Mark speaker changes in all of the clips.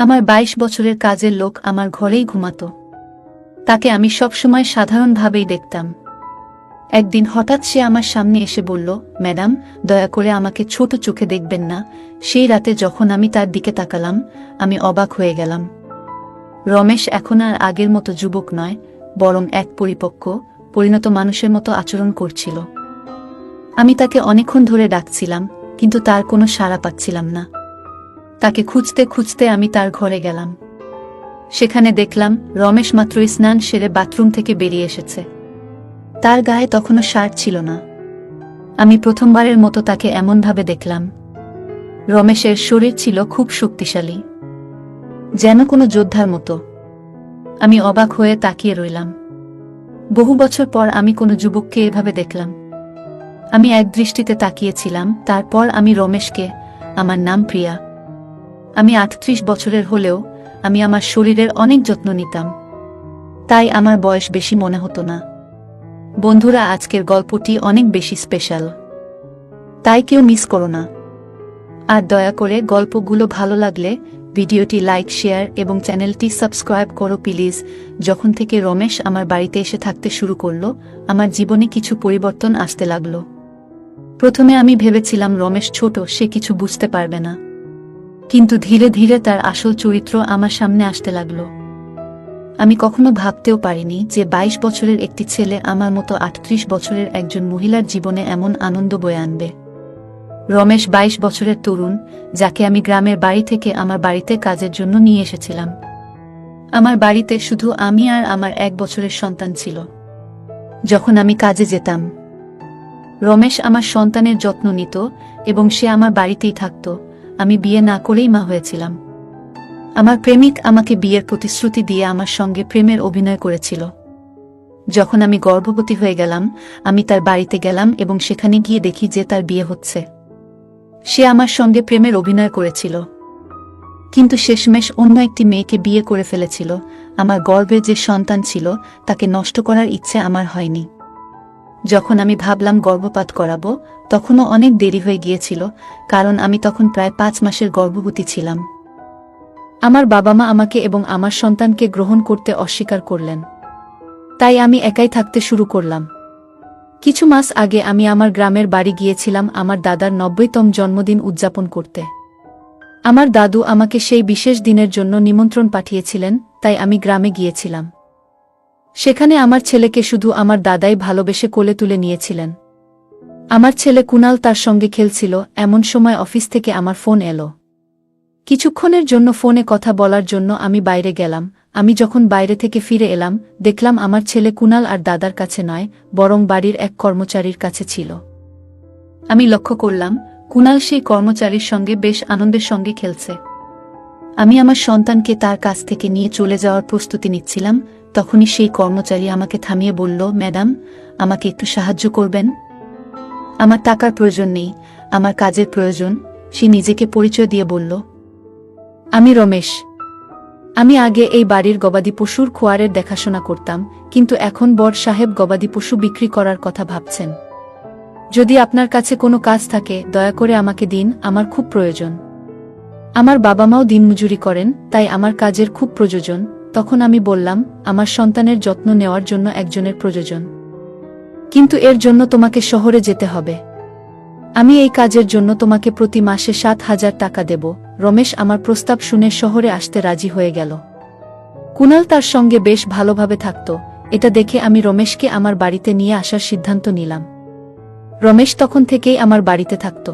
Speaker 1: আমার ২২ বছরের কাজের লোক আমার ঘরেই ঘুমাতো। তাকে আমি সবসময় সাধারণভাবেই দেখতাম। একদিন হঠাৎ সে আমার সামনে এসে বলল, ম্যাডাম, দয়া করে আমাকে ছোট চোখে দেখবেন না। সেই রাতে যখন আমি তার দিকে তাকালাম, আমি অবাক হয়ে গেলাম। রমেশ এখন আর আগের মতো যুবক নয়, বরং এক পরিপক্ক, পরিণত মানুষের মতো আচরণ করছিল। আমি তাকে অনেকক্ষণ ধরে ডাকছিলাম, কিন্তু তার কোনো সাড়া পাচ্ছিলাম না। তাকে খুঁজতে খুঁজতে আমি তার ঘরে গেলাম। সেখানে দেখলাম রমেশ মাত্রই স্নান সেরে বাথরুম থেকে বেরিয়ে এসেছে। তার গায়ে তখনও শার্ট ছিল না। আমি প্রথমবারের মতো তাকে এমনভাবে দেখলাম। রমেশের শরীর ছিল খুব শক্তিশালী, যেন কোনো যোদ্ধার মতো। আমি অবাক হয়ে তাকিয়ে রইলাম। বহু বছর পর আমি কোনো যুবককে এভাবে দেখলাম। আমি এক দৃষ্টিতে তাকিয়েছিলাম। তারপর আমি রমেশকে, আমার নাম প্রিয়া। আমি ৩৮ বছরের হলেও আমি আমার শরীরের অনেক যত্ন নিতাম, তাই আমার বয়স বেশি মনে হতো না। বন্ধুরা, আজকের গল্পটি অনেক বেশি স্পেশাল, তাই কেউ মিস করো না। আর দয়া করে গল্পগুলো ভালো লাগলে ভিডিওটি লাইক, শেয়ার এবং চ্যানেলটি সাবস্ক্রাইব করো প্লিজ। যখন থেকে রমেশ আমার বাড়িতে এসে থাকতে শুরু করলো, আমার জীবনে কিছু পরিবর্তন আসতে লাগলো। প্রথমে আমি ভেবেছিলাম রমেশ ছোট, সে কিছু বুঝতে পারবে না। কিন্তু ধীরে ধীরে তার আসল চরিত্র আমার সামনে আসতে লাগলো। আমি কখনো ভাবতেও পারিনি যে ২২ বছরের একটি ছেলে আমার মতো ৩৮ বছরের একজন মহিলার জীবনে এমন আনন্দ বয়ে আনবে। রমেশ ২২ বছরের তরুণ, যাকে আমি গ্রামের বাড়ি থেকে আমার বাড়িতে কাজের জন্য নিয়ে এসেছিলাম। আমার বাড়িতে শুধু আমি আর আমার ১ বছরের সন্তান ছিল। যখন আমি কাজে যেতাম, রমেশ আমার সন্তানের যত্ন নিত এবং সে আমার বাড়িতেই থাকত। আমি বিয়ে না করেই মা হয়েছিলাম। আমার প্রেমিক আমাকে বিয়ের প্রতিশ্রুতি দিয়ে আমার সঙ্গে প্রেমের অভিনয় করেছিল। যখন আমি গর্ভবতী হয়ে গেলাম, আমি তার বাড়িতে গেলাম এবং সেখানে গিয়ে দেখি যে তার বিয়ে হচ্ছে। সে আমার সঙ্গে প্রেমের অভিনয় করেছিল, কিন্তু শেষমেশ অন্য একটি মেয়েকে বিয়ে করে ফেলেছিল। আমার গর্ভে যে সন্তান ছিল, তাকে নষ্ট করার ইচ্ছে আমার হয়নি। যখন আমি ভাবলাম গর্ভপাত করাবো, তখনও অনেক দেরি হয়ে গিয়েছিল, কারণ আমি তখন প্রায় ৫ মাসের গর্ভবতী ছিলাম। আমার বাবা মা আমাকে এবং আমার সন্তানকে গ্রহণ করতে অস্বীকার করলেন, তাই আমি একাই থাকতে শুরু করলাম। কিছু মাস আগে আমি আমার গ্রামের বাড়ি গিয়েছিলাম আমার দাদার ৯০তম জন্মদিন উদযাপন করতে। আমার দাদু আমাকে সেই বিশেষ দিনের জন্য নিমন্ত্রণ পাঠিয়েছিলেন, তাই আমি গ্রামে গিয়েছিলাম। সেখানে আমার ছেলেকে শুধু আমার দাদাই ভালোবেসে কোলে তুলে নিয়েছিলেন। আমার ছেলে কুনাল তার সঙ্গে খেলছিল। এমন সময় অফিস থেকে আমার ফোন এলো। কিছুক্ষণের জন্য ফোনে কথা বলার জন্য আমি বাইরে গেলাম। আমি যখন বাইরে থেকে ফিরে এলাম, দেখলাম আমার ছেলে কুনাল আর দাদার কাছে নয়, বরং বাড়ির এক কর্মচারীর কাছে ছিল। আমি লক্ষ্য করলাম কুনাল সেই কর্মচারীর সঙ্গে বেশ আনন্দের সঙ্গে খেলছে। আমি আমার সন্তানকে তার কাছ থেকে নিয়ে চলে যাওয়ার প্রস্তুতি নিচ্ছিলাম, তখনই সেই কর্মচারী আমাকে থামিয়ে বলল, ম্যাডাম, আমাকে একটু সাহায্য করবেন? আমার টাকার প্রয়োজন নেই, আমার কাজের প্রয়োজন। সে নিজেকে পরিচয় দিয়ে বলল, আমি রমেশ। আমি আগে এই বাড়ির গবাদি পশুর খোয়ারের দেখাশোনা করতাম, কিন্তু এখন বড় সাহেব গবাদি পশু বিক্রি করার কথা ভাবছেন। যদি আপনার কাছে কোনো কাজ থাকে, দয়া করে আমাকে দিন, আমার খুব প্রয়োজন। আমার বাবা মাও দিনমজুরি করেন, তাই আমার কাজের খুব প্রয়োজন। তখন আমি বললাম, আমার সন্তানের যত্ন নেওয়ার জন্য একজনের প্রয়োজন, কিন্তু এর জন্য তোমাকে শহরে যেতে হবে। আমি এই কাজের জন্য তোমাকে প্রতি মাসে ৭,০০০ টাকা দেব। রমেশ আমার প্রস্তাব শুনে শহরে আসতে রাজি হয়ে গেল। কুনাল তার সঙ্গে বেশ ভালোভাবে থাকত। এটা দেখে আমি রমেশকে আমার বাড়িতে নিয়ে আসার সিদ্ধান্ত নিলাম। রমেশ তখন থেকেই আমার বাড়িতে থাকত।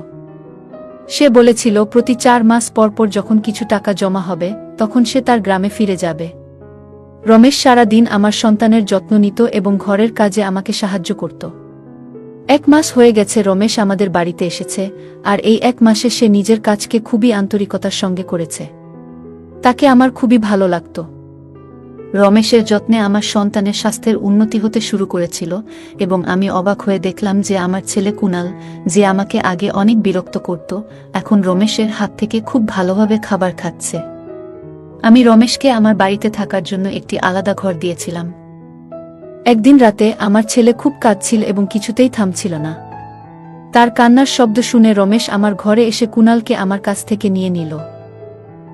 Speaker 1: সে বলেছিল প্রতি ৪ মাস পর পর যখন কিছু টাকা জমা হবে, তখন সে তার গ্রামে ফিরে যাবে। রমেশ সারা দিন আমার সন্তানের যত্ন নিত এবং ঘরের কাজে আমাকে সাহায্য করত। ১ মাস হয়ে গেছে রমেশ আমাদের বাড়িতে এসেছে, আর এই ১ মাসে সে নিজের কাজকে খুবই আন্তরিকতার সঙ্গে করেছে। তাকে আমার খুবই ভালো লাগত। রমেশের যত্নে আমার সন্তানের স্বাস্থ্যের উন্নতি হতে শুরু করেছিল এবং আমি অবাক হয়ে দেখলাম যে আমার ছেলে কুনাল, যে আমাকে আগে অনেক বিরক্ত করত, এখন রমেশের হাত থেকে খুব ভালোভাবে খাবার খাচ্ছে। আমি রমেশকে আমার বাড়িতে থাকার জন্য একটি আলাদা ঘর দিয়েছিলাম। একদিন রাতে আমার ছেলে খুব কাঁদছিল এবং কিছুতেই থামছিল না। তার কান্নার শব্দ শুনে রমেশ আমার ঘরে এসে কুনালকে আমার কাছ থেকে নিয়ে নিল।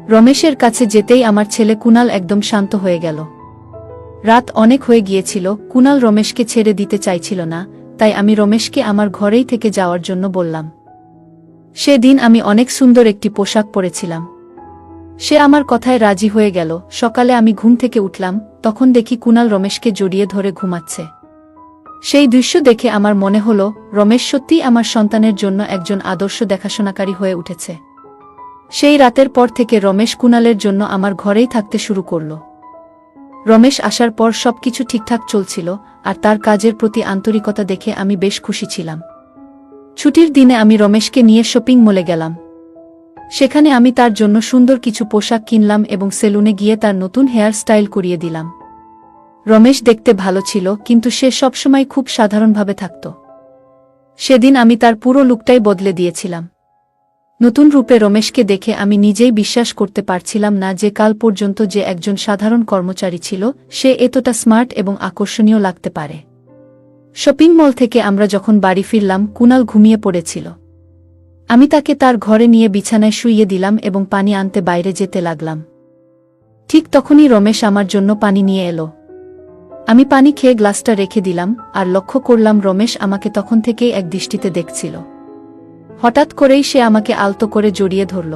Speaker 1: রমেশের কাছে যেতেই আমার ছেলে কুনাল একদম শান্ত হয়ে গেল। রাত অনেক হয়ে গিয়েছিল, কুনাল রমেশকে ছেড়ে দিতে চাইছিল না, তাই আমি রমেশকে আমার ঘরেই থেকে যাওয়ার জন্য বললাম। সেদিন আমি অনেক সুন্দর একটি পোশাক পরেছিলাম। সে আমার কথায় রাজি হয়ে গেল। সকালে আমি ঘুম থেকে উঠলাম, তখন দেখি কুনাল রমেশকে জড়িয়ে ধরে ঘুমাচ্ছে। সেই দৃশ্য দেখে আমার মনে হল, রমেশ সত্যিই আমার সন্তানের জন্য একজন আদর্শ দেখাশোনাকারী হয়ে উঠেছে। সেই রাতের পর থেকে রমেশ কুনালের জন্য আমার ঘরেই থাকতে শুরু করল। রমেশ আসার পর সবকিছু ঠিকঠাক চলছিল, আর তার কাজের প্রতি আন্তরিকতা দেখে আমি বেশ খুশি ছিলাম। ছুটির দিনে আমি রমেশকে নিয়ে শপিং মলে গেলাম। সেখানে আমি তার জন্য সুন্দর কিছু পোশাক কিনলাম এবং সেলুনে গিয়ে তার নতুন হেয়ার স্টাইল করিয়ে দিলাম। রমেশ দেখতে ভালো ছিল, কিন্তু সে সবসময় খুব সাধারণভাবে থাকত। সেদিন আমি তার পুরো লুকটাই বদলে দিয়েছিলাম। নতুন রূপে রমেশকে দেখে আমি নিজেই বিশ্বাস করতে পারছিলাম না যে কাল পর্যন্ত যে একজন সাধারণ কর্মচারী ছিল, সে এতটা স্মার্ট এবং আকর্ষণীয় লাগতে পারে। শপিং মল থেকে আমরা যখন বাড়ি ফিরলাম, কুনাল ঘুমিয়ে পড়েছিল। আমি তাকে তার ঘরে নিয়ে বিছানায় শুইয়ে দিলাম এবং পানি আনতে বাইরে যেতে লাগলাম। ঠিক তখনই রমেশ আমার জন্য পানি নিয়ে এলো। আমি পানি খেয়ে গ্লাসটা রেখে দিলাম, আর লক্ষ্য করলাম রমেশ আমাকে তখন থেকেই এক দৃষ্টিতে দেখছিল। হঠাৎ করেই সে আমাকে আলতো করে জড়িয়ে ধরল।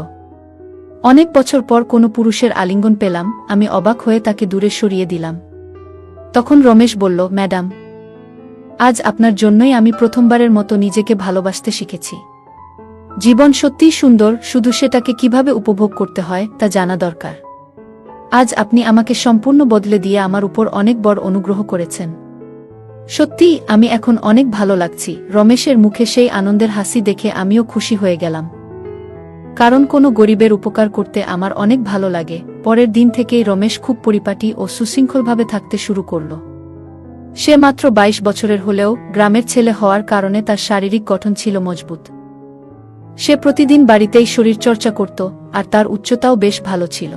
Speaker 1: অনেক বছর পর কোনো পুরুষের আলিঙ্গন পেলাম, আমি অবাক হয়ে তাকে দূরে সরিয়ে দিলাম। তখন রমেশ বলল, ম্যাডাম, আজ আপনার জন্যই আমি প্রথমবারের মতো নিজেকে ভালোবাসতে শিখেছি। জীবন সত্যিই সুন্দর, শুধু সেটাকে কিভাবে উপভোগ করতে হয় তা জানা দরকার। আজ আপনি আমাকে সম্পূর্ণ বদলে দিয়ে আমার উপর অনেক বড় অনুগ্রহ করেছেন। সত্যিই আমি এখন অনেক ভালো লাগছি। রমেশের মুখে সেই আনন্দের হাসি দেখে আমিও খুশি হয়ে গেলাম, কারণ কোনো গরিবের উপকার করতে আমার অনেক ভালো লাগে। পরের দিন থেকেই রমেশ খুব পরিপাটি ও সুশৃঙ্খলভাবে থাকতে শুরু করল। সে মাত্র 22 বছরের হলেও গ্রামের ছেলে হওয়ার কারণে তার শারীরিক গঠন ছিল মজবুত। সে প্রতিদিন বাড়িতেই শরীরচর্চা করত, আর তার উচ্চতাও বেশ ভালো ছিল।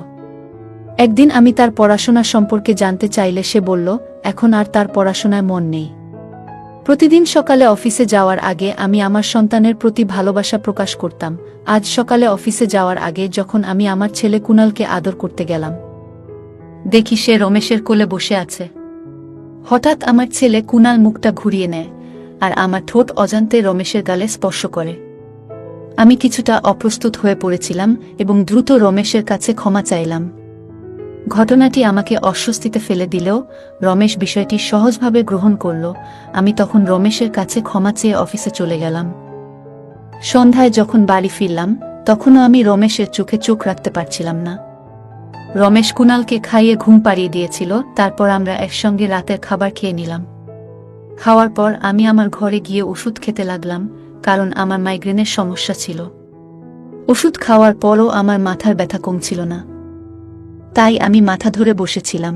Speaker 1: একদিন আমি তার পড়াশোনা সম্পর্কে জানতে চাইলে সে বলল, এখন আর তার পড়াশোনায় মন নেই। প্রতিদিন সকালে অফিসে যাওয়ার আগে আমি আমার সন্তানের প্রতি ভালোবাসা প্রকাশ করতাম। আজ সকালে অফিসে যাওয়ার আগে যখন আমি আমার ছেলে কুনালকে আদর করতে গেলাম, দেখি সে রমেশের কোলে বসে আছে। হঠাৎ আমার ছেলে কুনাল মুখটা ঘুরিয়ে নেয়, আর আমার ঠোঁট অজান্তে রমেশের গালে স্পর্শ করে। আমি কিছুটা অপ্রস্তুত হয়ে পড়েছিলাম এবং দ্রুত রমেশের কাছে ক্ষমা চাইলাম। ঘটনাটি আমাকে অস্বস্তিতে ফেলে দিলেও রমেশ বিষয়টি সহজভাবে গ্রহণ করল। আমি তখন রমেশের কাছে ক্ষমা চেয়ে অফিসে চলে গেলাম। সন্ধ্যায় যখন বাড়ি ফিরলাম, তখনও আমি রমেশের চোখে চোখ রাখতে পারছিলাম না। রমেশ কুনালকে খাইয়ে ঘুম পাড়িয়ে দিয়েছিল, তারপর আমরা একসঙ্গে রাতের খাবার খেয়ে নিলাম। খাওয়ার পর আমি আমার ঘরে গিয়ে ওষুধ খেতে লাগলাম, কারণ আমার মাইগ্রেনের সমস্যা ছিল। ওষুধ খাওয়ার পরও আমার মাথার ব্যথা কমছিল না, তাই আমি মাথা ধরে বসেছিলাম।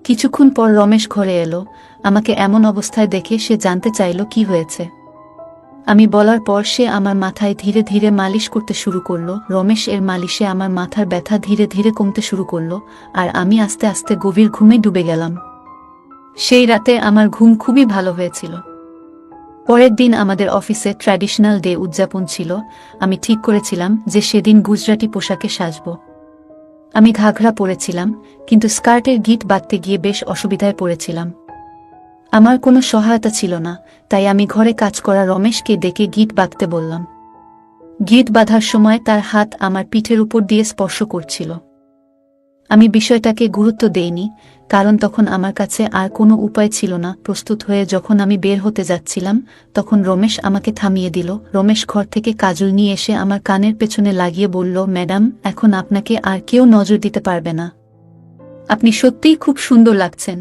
Speaker 1: কিছুক্ষণ পর রমেশ ঘরে এলো। আমাকে এমন অবস্থায় দেখে সে জানতে চাইল কি হয়েছে। আমি বলার পর সে আমার মাথায় ধীরে ধীরে মালিশ করতে শুরু করল। রমেশ এর মালিশে আমার মাথার ব্যথা ধীরে ধীরে কমতে শুরু করল, আর আমি আস্তে আস্তে গভীর ঘুমে ডুবে গেলাম। সেই রাতে আমার ঘুম খুবই ভালো হয়েছিল। পরের দিন আমাদের অফিসে ট্র্যাডিশনাল ডে উদযাপন ছিল। আমি ঠিক করেছিলাম যে সেদিন গুজরাটি পোশাকে সাজব। আমি ঘাঘরা পরেছিলাম, কিন্তু স্কার্টের গিট বাঁধতে গিয়ে বেশ অসুবিধায় পড়েছিলাম। আমার কোনো সহায়তা ছিল না, তাই আমি ঘরে কাজ করা রমেশকে ডেকে গিট বাঁধতে বললাম। গিট বাঁধার সময় তার হাত আমার পিঠের উপর দিয়ে স্পর্শ করছিল। আমি বিষয়টাকে গুরুত্ব দেইনি, কারণ তখন আমার কাছে আর কোনো উপায় ছিল না। প্রস্তুত হয়ে যখন আমি বের হতে যাচ্ছিলাম, তখন রমেশ আমাকে থামিয়ে দিল। রমেশ ঘর থেকে কাজল নিয়ে এসে আমার কানের পেছনে লাগিয়ে বলল, ম্যাডাম, এখন আপনাকে আর কেউ নজর দিতে পারবে না। আপনি সত্যিই খুব সুন্দর লাগছেন।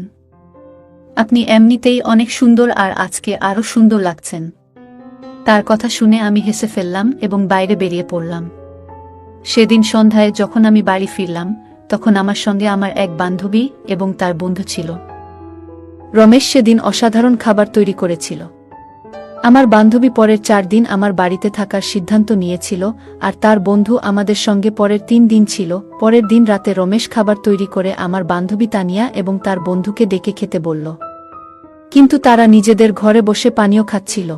Speaker 1: আপনি এমনিতেই অনেক সুন্দর, আর আজকে আরও সুন্দর লাগছেন। তার কথা শুনে আমি হেসে ফেললাম এবং বাইরে বেরিয়ে পড়লাম। সেদিন সন্ধ্যায় যখন আমি বাড়ি ফিরলাম, তখন আমার সঙ্গে আমার এক বান্ধবী এবং তার বন্ধু ছিল। রমেশ সেদিন অসাধারণ খাবার তৈরি করেছিল। আমার বান্ধবী পরের 4 দিন আমার বাড়িতে থাকার সিদ্ধান্ত নিয়েছিল, আর তার বন্ধু আমাদের সঙ্গে পরের 3 দিন ছিল। পরের দিন রাতে রমেশ খাবার তৈরি করে আমার বান্ধবী তানিয়া এবং তার বন্ধুকে ডেকে খেতে বলল, কিন্তু তারা নিজেদের ঘরে বসে পানীয় খাচ্ছিল।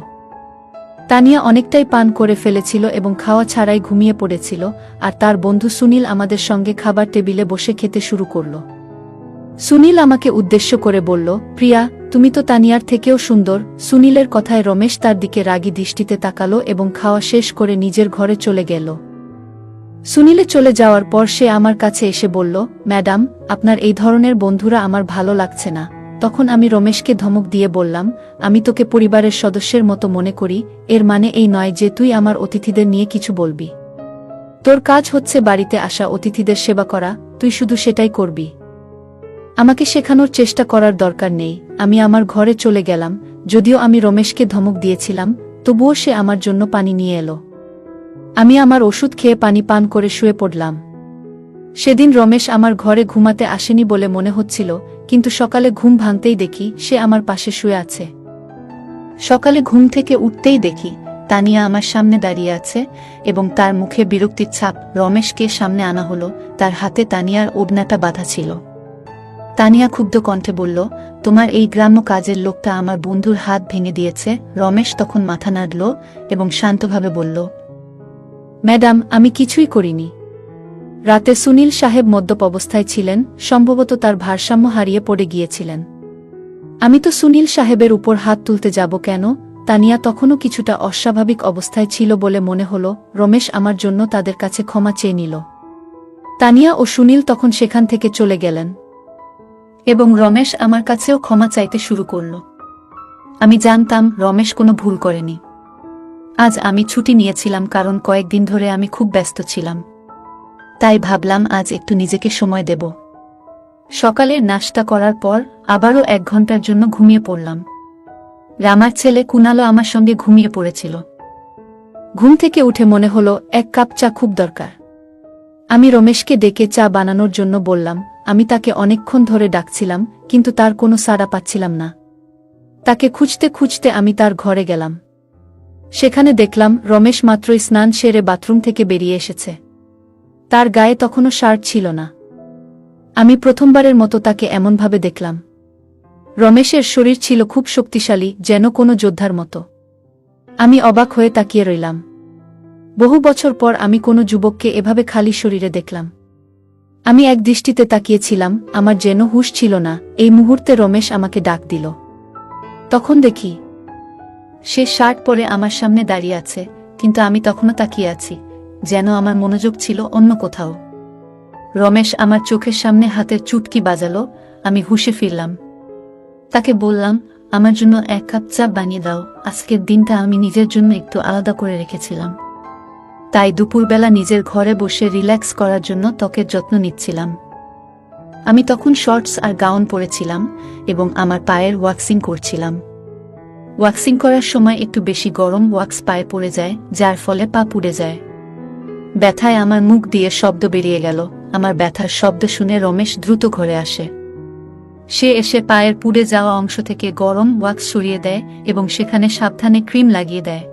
Speaker 1: তানিয়া অনেকটাই পান করে ফেলেছিল এবং খাওয়া ছাড়াই ঘুমিয়ে পড়েছিল, আর তার বন্ধু সুনীল আমাদের সঙ্গে খাবার টেবিলে বসে খেতে শুরু করল। সুনীল আমাকে উদ্দেশ্য করে বলল, প্রিয়া, তুমি তো তানিয়ার থেকেও সুন্দর। সুনীলের কথায় রমেশ তার দিকে রাগী দৃষ্টিতে তাকালো এবং খাওয়া শেষ করে নিজের ঘরে চলে গেল। সুনীলে চলে যাওয়ার পর সে আমার কাছে এসে বলল, ম্যাডাম, আপনার এই ধরনের বন্ধুরা আমার ভালো লাগছে না। তখন আমি রমেশকে ধমক দিয়ে বললাম, আমি তোকে পরিবারের সদস্যের মতো মনে করি, এর মানে এই নয় যে তুই আমার অতিথিদের নিয়ে কিছু বলবি। তোর কাজ হচ্ছে বাড়িতে আসা অতিথিদের সেবা করা, তুই শুধু সেটাই করবি। আমাকে শেখানোর চেষ্টা করার দরকার নেই। আমি আমার ঘরে চলে গেলাম। যদিও আমি রমেশকে ধমক দিয়েছিলাম, তবুও সে আমার জন্য পানি নিয়ে এলো। আমি আমার ওষুধ খেয়ে পানি পান করে শুয়ে পড়লাম। সেদিন রমেশ আমার ঘরে ঘুমাতে আসেনি বলে মনে হচ্ছিল, কিন্তু সকালে ঘুম ভাঙতেই দেখি সে আমার পাশে শুয়ে আছে। সকালে ঘুম থেকে উঠতেই দেখি তানিয়া আমার সামনে দাঁড়িয়ে আছে এবং তার মুখে বিরক্তির ছাপ। রমেশকে সামনে আনা হলো, তার হাতে তানিয়ার ওড়নাটা বাঁধা ছিল। তানিয়া ক্ষুব্ধ কণ্ঠে বলল, তোমার এই গ্রাম্য কাজের লোকটা আমার বন্ধুর হাত ভেঙে দিয়েছে। রমেশ তখন মাথা নাড়ল এবং শান্তভাবে বলল, ম্যাডাম, আমি কিছুই করিনি। রাতে সুনীল সাহেব মদ্যপ অবস্থায় ছিলেন, সম্ভবত তার ভারসাম্য হারিয়ে পড়ে গিয়েছিলেন। আমি তো সুনীল সাহেবের উপর হাত তুলতে যাব কেন? তানিয়া তখনও কিছুটা অস্বাভাবিক অবস্থায় ছিল বলে মনে হল। রমেশ আমার জন্য তাদের কাছে ক্ষমা চেয়ে নিল। তানিয়া ও সুনীল তখন সেখান থেকে চলে গেলেন এবং রমেশ আমার কাছেও ক্ষমা চাইতে শুরু করল। আমি জানতাম রমেশ কোনো ভুল করেনি। আজ আমি ছুটি নিয়েছিলাম কারণ কয়েকদিন ধরে আমি খুব ব্যস্ত ছিলাম। তাই ভাবলাম আজ একটু নিজেকে সময় দেব। সকালের নাশতা করার পর আবারও 1 ঘন্টার জন্য ঘুমিয়ে পড়লাম। রামার ছেলে কুনালও আমার সঙ্গে ঘুমিয়ে পড়েছিল। ঘুম থেকে উঠে মনে হলো 1 কাপ চা খুব দরকার। আমি রমেশকে ডেকে চা বানানোর জন্য বললাম। আমি তাকে অনেকক্ষণ ধরে ডাকছিলাম, কিন্তু তার কোনো সাড়া পাচ্ছিলাম না। তাকে খুঁজতে খুঁজতে আমি তার ঘরে গেলাম। সেখানে দেখলাম রমেশ মাত্রই স্নান সেরে বাথরুম থেকে বেরিয়ে এসেছে। তার গায়ে তখনও শার্ট ছিল না। আমি প্রথমবারের মতো তাকে এমনভাবে দেখলাম। রমেশের শরীর ছিল খুব শক্তিশালী, যেন কোনো যোদ্ধার মতো। আমি অবাক হয়ে তাকিয়ে রইলাম। বহু বছর পর আমি কোনো যুবককে এভাবে খালি শরীরে দেখলাম। আমি এক দৃষ্টিতে তাকিয়েছিলাম, আমার যেন হুঁশ ছিল না। এই মুহূর্তে রমেশ আমাকে ডাক দিল। তখন দেখি সে শার্ট পরে আমার সামনে দাঁড়িয়ে আছে, কিন্তু আমি তখনও তাকিয়ে আছি, যেন আমার মনোযোগ ছিল অন্য কোথাও। রমেশ আমার চোখের সামনে হাতের চুটকি বাজালো। আমি হুঁশে ফিরলাম। তাকে বললাম, আমার জন্য 1 কাপ চা বানিয়ে দাও। আজকের দিনটা আমি নিজের জন্য একটু আলাদা করে রেখেছিলাম। তাই দুপুরবেলা নিজের ঘরে বসে রিল্যাক্স করার জন্য ত্বকের যত্ন নিচ্ছিলাম। আমি তখন শর্টস আর গাউন পরেছিলাম এবং আমার পায়ের ওয়াক্সিং করছিলাম। ওয়াক্সিং করার সময় একটু বেশি গরম ওয়াক্স পায়ে পড়ে যায়, যার ফলে পা পুড়ে যায়। ব্যথায় আমার মুখ দিয়ে শব্দ বেরিয়ে গেল। আমার ব্যথার শব্দ শুনে রমেশ দ্রুত ঘরে আসে। সে এসে পায়ের পুড়ে যাওয়া অংশ থেকে গরম ওয়াক্স সরিয়ে দেয় এবং সেখানে সাবধানে ক্রিম লাগিয়ে দেয়।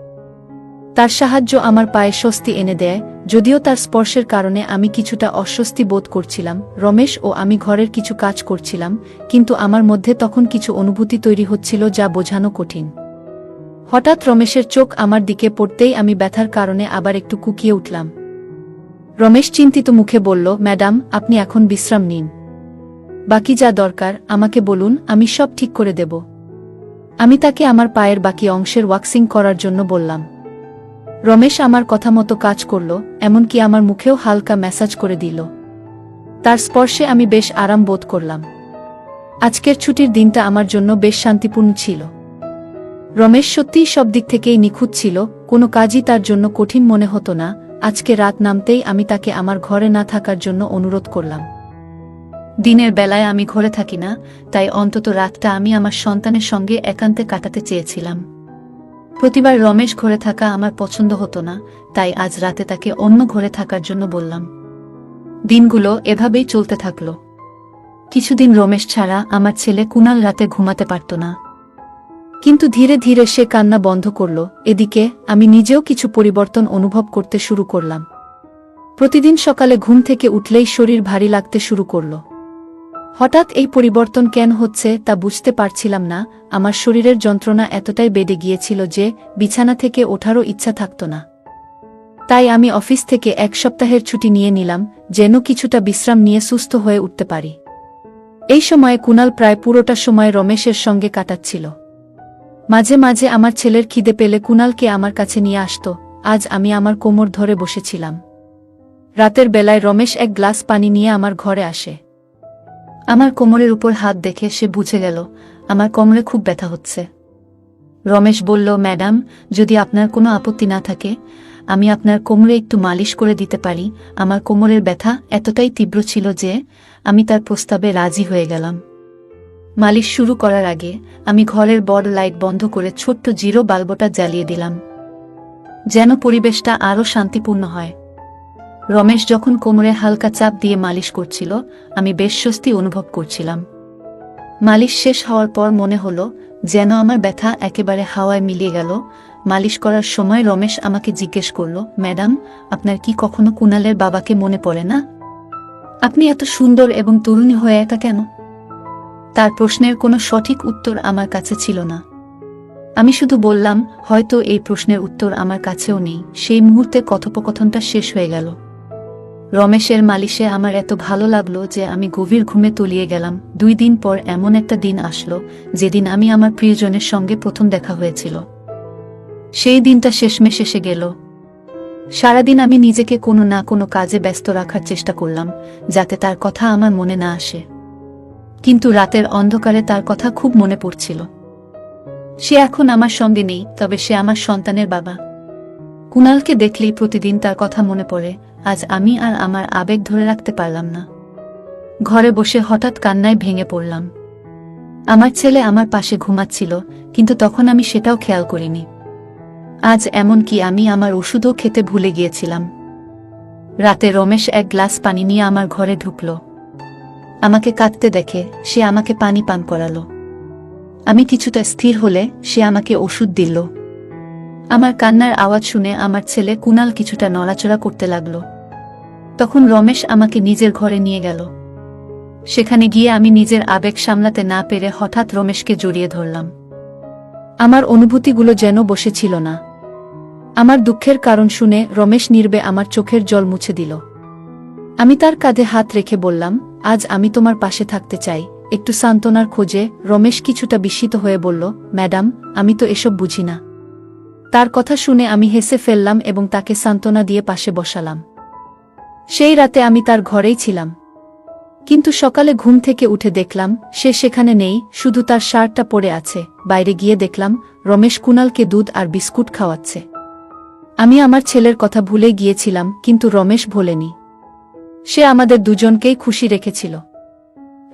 Speaker 1: তার সাহায্য আমার পায়ে স্বস্তি এনে দেয়, যদিও তার স্পর্শের কারণে আমি কিছুটা অস্বস্তি বোধ করছিলাম। রমেশ ও আমি ঘরের কিছু কাজ করছিলাম, কিন্তু আমার মধ্যে তখন কিছু অনুভূতি তৈরি হচ্ছিল যা বোঝানো কঠিন। হঠাৎ রমেশের চোখ আমার দিকে পড়তেই আমি ব্যথার কারণে আবার একটু কুঁকিয়ে উঠলাম। রমেশ চিন্তিত মুখে বলল, ম্যাডাম, আপনি এখন বিশ্রাম নিন। বাকি যা দরকার আমাকে বলুন, আমি সব ঠিক করে দেব। আমি তাকে আমার পায়ের বাকি অংশের ওয়াক্সিং করার জন্য বললাম। রমেশ আমার কথা মতো কাজ করল, এমনকি আমার মুখেও হালকা ম্যাসাজ করে দিল। তার স্পর্শে আমি বেশ আরাম বোধ করলাম। আজকের ছুটির দিনটা আমার জন্য বেশ শান্তিপূর্ণ ছিল। রমেশ সত্যিই সব দিক থেকেই নিখুঁত ছিল, কোনো কাজই তার জন্য কঠিন মনে হতো না। আজকে রাত নামতেই আমি তাকে আমার ঘরে না থাকার জন্য অনুরোধ করলাম। দিনের বেলায় আমি ঘরে থাকি না, তাই অন্তত রাতটা আমি আমার সন্তানের সঙ্গে একান্তে কাটাতে চেয়েছিলাম। প্রতিবার রমেশ ঘরে থাকা আমার পছন্দ হতো না, তাই আজ রাতে তাকে অন্য ঘরে থাকার জন্য বললাম। দিনগুলো এভাবেই চলতে থাকল। কিছুদিন রমেশ ছাড়া আমার ছেলে কুনাল রাতে ঘুমাতে পারত না, কিন্তু ধীরে ধীরে সে কান্না বন্ধ করল। এদিকে আমি নিজেও কিছু পরিবর্তন অনুভব করতে শুরু করলাম। প্রতিদিন সকালে ঘুম থেকে উঠলেই শরীর ভারী লাগতে শুরু করল। হঠাৎ এই পরিবর্তন কেন হচ্ছে তা বুঝতে পারছিলাম না। আমার শরীরের যন্ত্রণা এতটাই বেড়ে গিয়েছিল যে বিছানা থেকে ওঠারও ইচ্ছা থাকত না। তাই আমি অফিস থেকে 1 সপ্তাহের ছুটি নিয়ে নিলাম, যেন কিছুটা বিশ্রাম নিয়ে সুস্থ হয়ে উঠতে পারি। এই সময়ে কুনাল প্রায় পুরোটা সময় রমেশের সঙ্গে কাটাচ্ছিল। মাঝে মাঝে আমার ছেলের খিদে পেলে কুনালকে আমার কাছে নিয়ে আসত। আজ আমি আমার কোমর ধরে বসেছিলাম। রাতের বেলায় রমেশ 1 গ্লাস পানি নিয়ে আমার ঘরে আসে। আমার কোমরের উপর হাত দেখে সে বুঝে গেল আমার কোমরে খুব ব্যথা হচ্ছে। রমেশ বলল, ম্যাডাম, যদি আপনার কোনো আপত্তি না থাকে আমি আপনার কোমরে একটু মালিশ করে দিতে পারি। আমার কোমরের ব্যথা এতটাই তীব্র ছিল যে আমি তার প্রস্তাবে রাজি হয়ে গেলাম। মালিশ শুরু করার আগে আমি ঘরের বড় লাইট বন্ধ করে ছোট্ট জিরো বাল্বটা জ্বালিয়ে দিলাম, যেন পরিবেশটা আরও শান্তিপূর্ণ হয়। রমেশ যখন কোমরে হালকা চাপ দিয়ে মালিশ করছিল আমি বেশ স্বস্তি অনুভব করছিলাম। মালিশ শেষ হওয়ার পর মনে হলো যেন আমার ব্যথা একেবারে হাওয়ায় মিলিয়ে গেল। মালিশ করার সময় রমেশ আমাকে জিজ্ঞেস করল, ম্যাডাম, আপনার কি কখনো কুনালের বাবাকে মনে পড়ে না? আপনি এত সুন্দর এবং তরুণী হয়ে একা কেন? তার প্রশ্নের কোনো সঠিক উত্তর আমার কাছে ছিল না। আমি শুধু বললাম, হয়তো এই প্রশ্নের উত্তর আমার কাছেও নেই। সেই মুহূর্তে কথোপকথনটা শেষ হয়ে গেল। রমেশের মালিশে আমার এত ভালো লাগলো যে আমি গভীর ঘুমে তলিয়ে গেলাম। 2 দিন পর এমন একটা দিন আসলো যেদিন আমি আমার প্রিয়জনের সঙ্গে প্রথম দেখা হয়েছিল। সেই দিনটা শেষমেশ এসে গেল। সারাদিন আমি নিজেকে কোনো না কোনো কাজে ব্যস্ত রাখার চেষ্টা করলাম যাতে তার কথা আমার মনে না আসে। কিন্তু রাতের অন্ধকারে তার কথা খুব মনে পড়ছিল। সে এখন আমার সঙ্গে নেই, তবে সে আমার সন্তানের বাবা। কুনালকে দেখলেই প্রতিদিন তার কথা মনে পড়ে। আজ আমি আর আমার আবেগ ধরে রাখতে পারলাম না। ঘরে বসে হঠাৎ কান্নায় ভেঙে পড়লাম। আমার ছেলে আমার পাশে ঘুমাচ্ছিল, কিন্তু তখন আমি সেটাও খেয়াল করিনি। আজ এমনকি আমি আমার ওষুধও খেতে ভুলে গিয়েছিলাম। রাতে রমেশ 1 গ্লাস পানি নিয়ে আমার ঘরে ঢুকল। আমাকে কাঁদতে দেখে সে আমাকে পানি পান করালো। আমি কিছুটা স্থির হলে সে আমাকে ওষুধ দিল। আমার কান্নার আওয়াজ শুনে আমার ছেলে কুনাল কিছুটা নড়াচড়া করতে লাগল। তখন রমেশ আমাকে নিজের ঘরে নিয়ে গেল। সেখানে গিয়ে আমি নিজের আবেগ সামলাতে না পেরে হঠাৎ রমেশকে জড়িয়ে ধরলাম। আমার অনুভূতিগুলো যেন বসেছিল না। আমার দুঃখের কারণ শুনে রমেশ নীরবে আমার চোখের জল মুছে দিল। আমি তার কাঁধে হাত রেখে বললাম, আজ আমি তোমার পাশে থাকতে চাই, একটু সান্ত্বনার খোঁজে। রমেশ কিছুটা বিস্মিত হয়ে বলল, ম্যাডাম, আমি তো এসব বুঝি না। তার কথা শুনে আমি হেসে ফেললাম এবং তাকে সান্ত্বনা দিয়ে পাশে বসালাম। সেই রাতে আমি তার ঘরেই ছিলাম। কিন্তু সকালে ঘুম থেকে উঠে দেখলাম সে সেখানে নেই, শুধু তার শার্টটা পরে আছে। বাইরে গিয়ে দেখলাম রমেশ কুনালকে দুধ আর বিস্কুট খাওয়াচ্ছে। আমি আমার ছেলের কথা ভুলে গিয়েছিলাম, কিন্তু রমেশ ভোলেনি। সে আমাদের দুজনকেই খুশি রেখেছিল।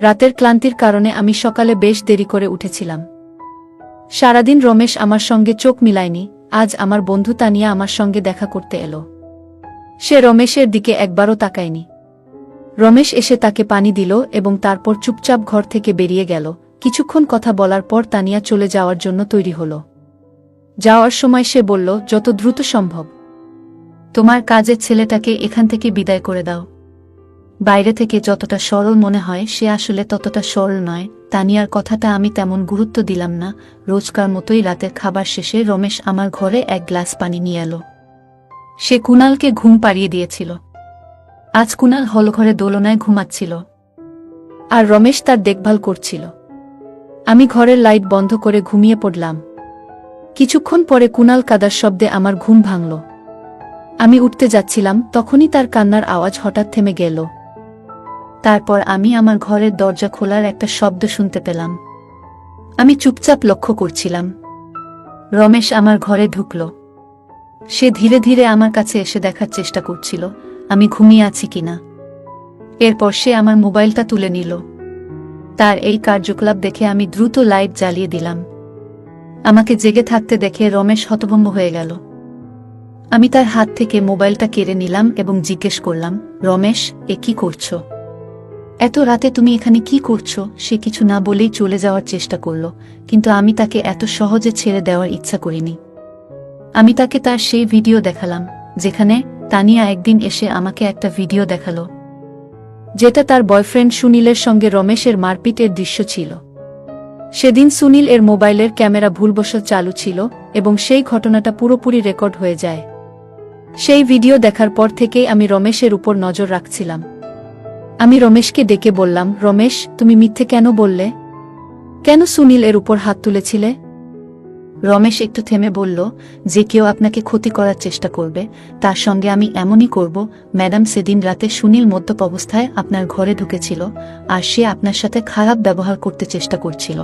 Speaker 1: রাতের ক্লান্তির কারণে আমি সকালে বেশ দেরি করে উঠেছিলাম। সারাদিন রমেশ আমার সঙ্গে চোখ মিলায়নি। আজ আমার বন্ধু তানিয়া আমার সঙ্গে দেখা করতে এলো। সে রমেশের দিকে একবারও তাকায়নি। রমেশ এসে তাকে পানি দিল এবং তারপর চুপচাপ ঘর থেকে বেরিয়ে গেল। কিছুক্ষণ কথা বলার পর তানিয়া চলে যাওয়ার জন্য তৈরি হল। যাওয়ার সময় সে বলল, যত দ্রুত সম্ভব তোমার কাজের ছেলেটাকে এখান থেকে বিদায় করে দাও। বাইরে থেকে যতটা সরল মনে হয় সে আসলে ততটা সরল নয়। তানিয়ার কথাটা আমি তেমন গুরুত্ব দিলাম না। রোজকার মতোই রাতের খাবার শেষে রমেশ আমার ঘরে 1 গ্লাস পানি নিয়ে এলো। সে কুনালকে ঘুম পাড়িয়ে দিয়েছিল। আজ কুনাল হলঘরে দোলনায় ঘুমাচ্ছিল আর রমেশ তার দেখভাল করছিল। আমি ঘরের লাইট বন্ধ করে ঘুমিয়ে পড়লাম। কিছুক্ষণ পরে কুনাল কাদার শব্দে আমার ঘুম ভাঙল। আমি উঠতে যাচ্ছিলাম, তখনই তার কান্নার আওয়াজ হঠাৎ থেমে গেল। তারপর আমি আমার ঘরের দরজা খোলার একটা শব্দ শুনতে পেলাম। আমি চুপচাপ লক্ষ্য করছিলাম। রমেশ আমার ঘরে ঢুকল। সে ধীরে ধীরে আমার কাছে এসে দেখার চেষ্টা করছিল আমি ঘুমিয়ে আছি কিনা। এরপর সে আমার মোবাইলটা তুলে নিল। তার এই কার্যকলাপ দেখে আমি দ্রুত লাইট জ্বালিয়ে দিলাম। আমাকে জেগে থাকতে দেখে রমেশ হতভম্ব হয়ে গেল। আমি তার হাত থেকে মোবাইলটা কেড়ে নিলাম এবং জিজ্ঞেস করলাম, রমেশ, এ কি করছো? এত রাতে তুমি এখানে কি করছো? সে কিছু না বলেই চলে যাওয়ার চেষ্টা করল, কিন্তু আমি তাকে এত সহজে ছেড়ে দেওয়ার ইচ্ছা করিনি। আমি তাকে তার সেই ভিডিও দেখালাম যেখানে তানিয়া একদিন এসে আমাকে একটা ভিডিও দেখালো। যেটা তার বয়ফ্রেন্ড সুনীলের সঙ্গে রমেশের মারপিটের দৃশ্য ছিল। সেদিন সুনীল এর মোবাইলের ক্যামেরা ভুলবশত চালু ছিল এবং সেই ঘটনাটা পুরোপুরি রেকর্ড হয়ে যায়। সেই ভিডিও দেখার পর থেকেই আমি রমেশের উপর নজর রাখছিলাম। আমি রমেশকে ডেকে বললাম, রমেশ, তুমি মিথ্যে কেন বললে? কেন সুনীল এর উপর হাত তুলেছিলে? রমেশ একটু থেমে বলল, যে কেউ আপনাকে ক্ষতি করার চেষ্টা করবে তার সঙ্গে আমি এমনই করব। ম্যাডাম, সেদিন রাতে সুনীল মদ্যপ অবস্থায় আপনার ঘরে ঢুকেছিল আর সে আপনার সাথে খারাপ ব্যবহার করতে চেষ্টা করছিল।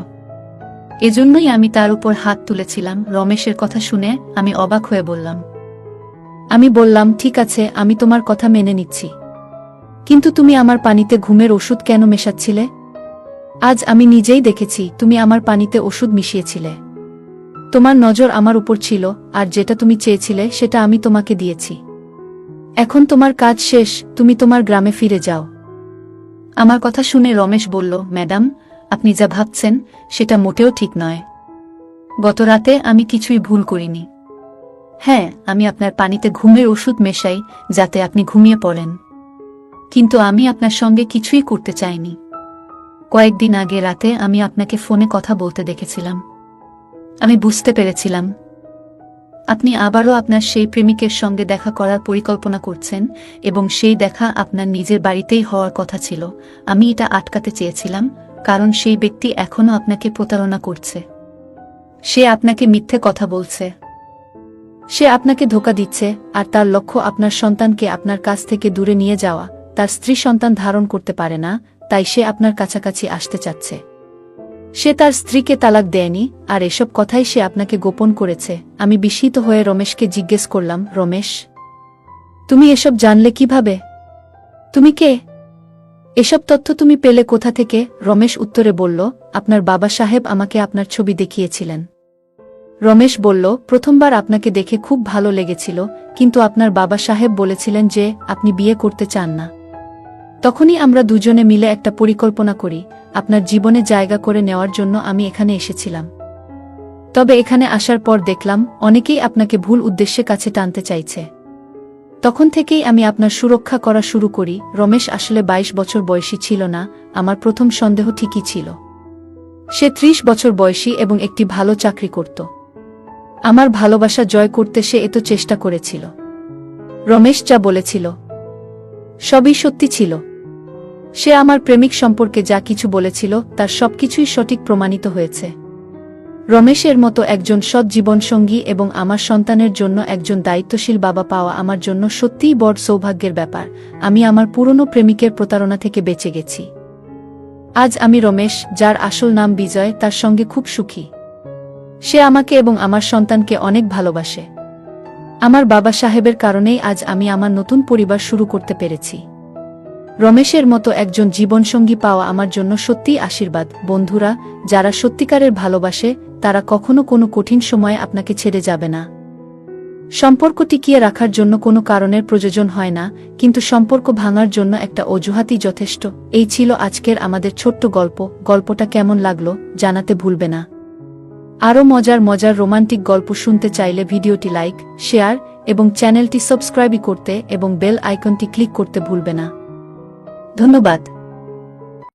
Speaker 1: এজন্যই আমি তার উপর হাত তুলেছিলাম। রমেশের কথা শুনে আমি অবাক হয়ে বললাম। আমি বললাম, ঠিক আছে, আমি তোমার কথা মেনে নিচ্ছি, কিন্তু তুমি আমার পানিতে ঘুমের ওষুধ কেন মেশাচ্ছিলে? আজ আমি নিজেই দেখেছি তুমি আমার পানিতে ওষুধ মিশিয়েছিলে। তোমার নজর আমার উপর ছিল, আর যেটা তুমি চেয়েছিলে সেটা আমি তোমাকে দিয়েছি। এখন তোমার কাজ শেষ, তুমি তোমার গ্রামে ফিরে যাও। আমার কথা শুনে রমেশ বলল, ম্যাডাম, আপনি যা ভাবছেন সেটা মোটেও ঠিক নয়। গত রাতে আমি কিছুই ভুল করিনি। হ্যাঁ, আমি আপনার পানিতে ঘুমের ওষুধ মেশাই যাতে আপনি ঘুমিয়ে পড়েন, কিন্তু আমি আপনার সঙ্গে কিছুই করতে চাইনি। কয়েকদিন আগে রাতে আমি আপনাকে ফোনে কথা বলতে দেখেছিলাম। আমি বুঝতে পেরেছিলাম আপনি আবারও আপনার সেই প্রেমিকের সঙ্গে দেখা করার পরিকল্পনা করছেন, এবং সেই দেখা আপনার নিজের বাড়িতেই হওয়ার কথা ছিল। আমি এটা আটকাতে চেয়েছিলাম, কারণ সেই ব্যক্তি এখনও আপনাকে প্রতারণা করছে। সে আপনাকে মিথ্যে কথা বলছে, সে আপনাকে ধোঁকা দিচ্ছে, আর তার লক্ষ্য আপনার সন্তানকে আপনার কাছ থেকে দূরে নিয়ে যাওয়া। তার স্ত্রী সন্তান ধারণ করতে পারে না, তাই সে আপনার কাছাকাছি আসতে চাচ্ছে। সে তার স্ত্রীকে তালাক দেয়নি, আর এসব কথাই সে আপনাকে গোপন করেছে। আমি বিস্মিত হয়ে রমেশকে জিজ্ঞেস করলাম, রমেশ, তুমি এসব জানলে কিভাবে? তুমি কে? এসব তথ্য তুমি পেলে কোথা থেকে? রমেশ উত্তরে বলল, আপনার বাবা সাহেব আমাকে আপনার ছবি দেখিয়েছিলেন। রমেশ বলল, প্রথমবার আপনাকে দেখে খুব ভালো লেগেছিল, কিন্তু আপনার বাবা সাহেব বলেছিলেন যে আপনি বিয়ে করতে চান না। তখনই আমরা দুজনে মিলে একটা পরিকল্পনা করি, আপনার জীবনে জায়গা করে নেওয়ার জন্য আমি এখানে এসেছিলাম। তবে এখানে আসার পর দেখলাম অনেকেই আপনাকে ভুল উদ্দেশ্যে কাছে টানতে চাইছে। তখন থেকেই আমি আপনার সুরক্ষা করা শুরু করি। রমেশ আসলে 22 বছর বয়সী ছিল না। আমার প্রথম সন্দেহ ঠিকই ছিল। সে 30 বছর বয়সী এবং একটি ভালো চাকরি করত। আমার ভালোবাসা জয় করতে সে এত চেষ্টা করেছিল। রমেশ যা বলেছিল সবই সত্যি ছিল। সে আমার প্রেমিক সম্পর্কে যা কিছু বলেছিল তার সবকিছুই সঠিক প্রমাণিত হয়েছে। রমেশের মতো একজন সৎ জীবনসঙ্গী এবং আমার সন্তানের জন্য একজন দায়িত্বশীল বাবা পাওয়া আমার জন্য সত্যিই বড় সৌভাগ্যের ব্যাপার। আমি আমার পুরনো প্রেমিকের প্রতারণা থেকে বেঁচে গেছি। আজ আমি রমেশ, যার আসল নাম বিজয়, তার সঙ্গে খুব সুখী। সে আমাকে এবং আমার সন্তানকে অনেক ভালোবাসে। আমার বাবা সাহেবের কারণেই আজ আমি আমার নতুন পরিবার শুরু করতে পেরেছি। রমেশের মতো একজন জীবনসঙ্গী পাওয়া আমার জন্য সত্যিই আশীর্বাদ। বন্ধুরা, যারা সত্যিকারের ভালোবাসে তারা কখনো কোনো কঠিন সময়ে আপনাকে ছেড়ে যাবে না। সম্পর্ক টিকিয়ে রাখার জন্য কোনো কারণের প্রয়োজন হয় না, কিন্তু সম্পর্ক ভাঙার জন্য একটা অজুহাতই যথেষ্ট। এই ছিল আজকের আমাদের ছোট্ট গল্প। গল্পটা কেমন লাগলো জানাতে ভুলবে না। আরও মজার মজার রোমান্টিক গল্প শুনতে চাইলে ভিডিওটি লাইক, শেয়ার এবং চ্যানেলটি সাবস্ক্রাইব করতে এবং বেল আইকনটি ক্লিক করতে ভুলবে না। ধন্যবাদ।